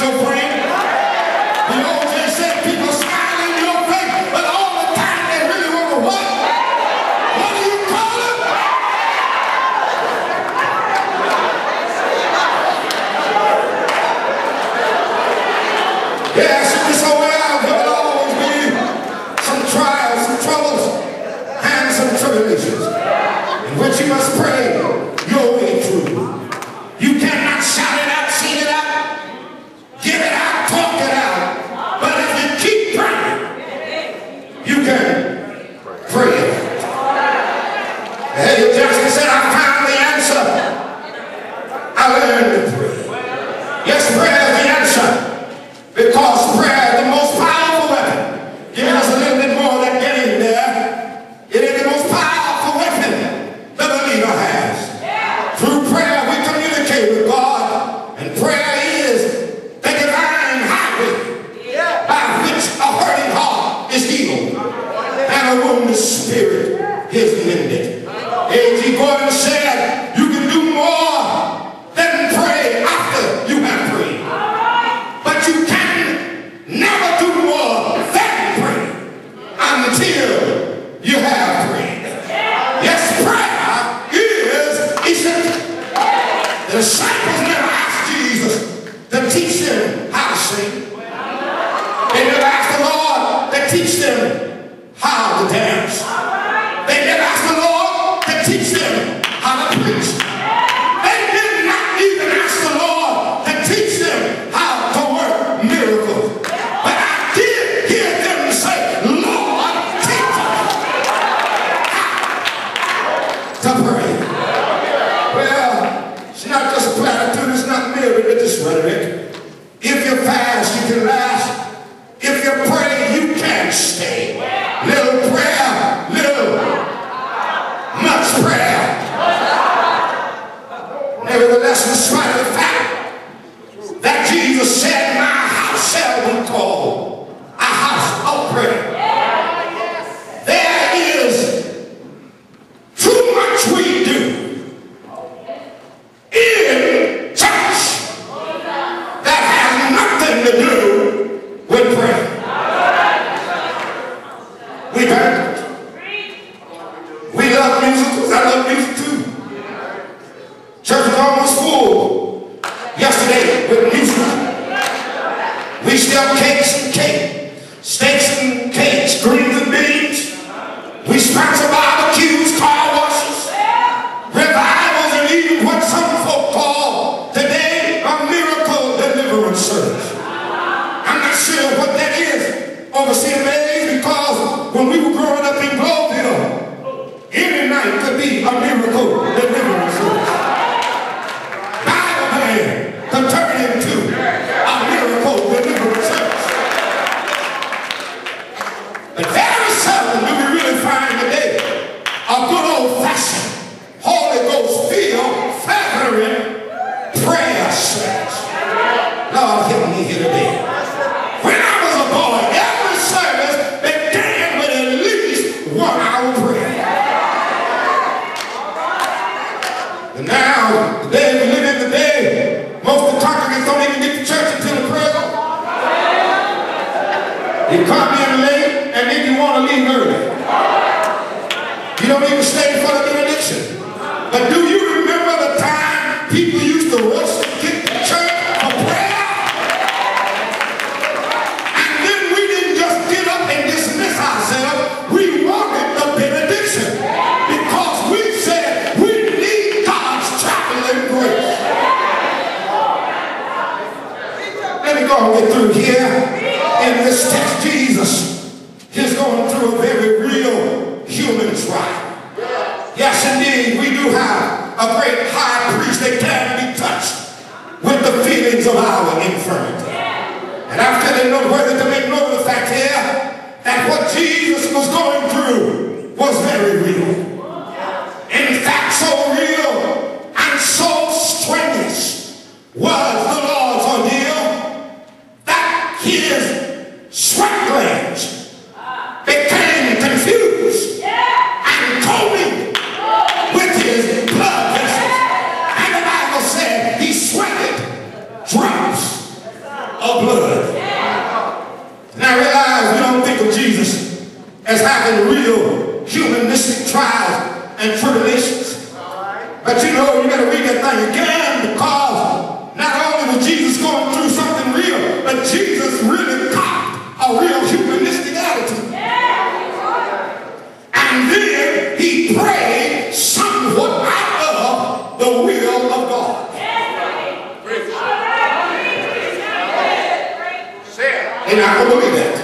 not your friend. The old just said people smile in your face, but all the time they really want to what? What do you call them? Yes, in this whole world there will always be some trials, some troubles, and some tribulations in which you must pray your way through. You cannot shout it out, sing it out, give it out, talk it out. But if you keep praying, you can pray it. Hey, Jackson said, I found the answer. I learned to pray. Yes, prayer is the answer. Because prayer is the most powerful weapon. Giving us a little bit more of that getting there. It is the most powerful weapon the believer has. Through prayer we communicate with God, and prayer is the divine highway by which a hurting heart is healed and a wounded spirit is mended. A.G. Gordon said, you can do more than pray after you have prayed. But you can never do more than pray until you have prayed. Yes, prayer is essential. The disciples never asked Jesus to teach them how to sing. They never asked the Lord to teach them how to dance. They never asked the Lord to teach them how to preach. They did not even ask the Lord to teach them how to work miracles. But I did hear them say, Lord, teach us how to pray. Well, it's not just a platitude, it's not mere religious rhetoric. If you fast, you can last. If you pray, you can stay. Little prayer, little, much prayer. Nevertheless, in spite of the fact that Jesus said, my house shall be called a house of prayer, there is too much we do in church that has nothing to do with prayer. We heard it. We love musicals. I love music too. Church was almost full yesterday with music. We sell cakes and cake, steaks and cakes, greens and beans. We sponsor barbecues, car washes, revivals, and even what some folk call today a miracle deliverance service. I'm not sure what that is overseas days, because when we were growing up in Globeville, any night could be a miracle deliverance service. To turn into a miracle deliverance service. But very seldom do we really find today a good old-fashioned Holy Ghost filled, fervent prayer service. Lord, help me here today. When I was a boy, every service began with at least 1 hour prayer. And now, today we live in the day, most of the congregants don't even get to church until the prayer. You come in late and then you want to leave early. You don't even stay for the benediction. But do you remember the time people used to rush to get to church for prayer? And then we didn't just get up and dismiss ourselves. We wanted the benediction because we said we need God's traveling grace. Let me go and get through here. In this text, Jesus is going through a very real human trial. Yes, indeed, we do have a great high priest that can be touched with the feelings of our infirmity. And after they know whether to make note of the fact here that what Jesus was going through was very real. In fact, so real and so strenuous was the Lord's ordeal that his sweat glands became confused and coated with his blood vessels. And the Bible said he sweated drops got to read that thing again, because not only was Jesus going through something real, but Jesus really copped a real humanistic attitude. And then he prayed somewhat out of the will of God. You're not going to believe that.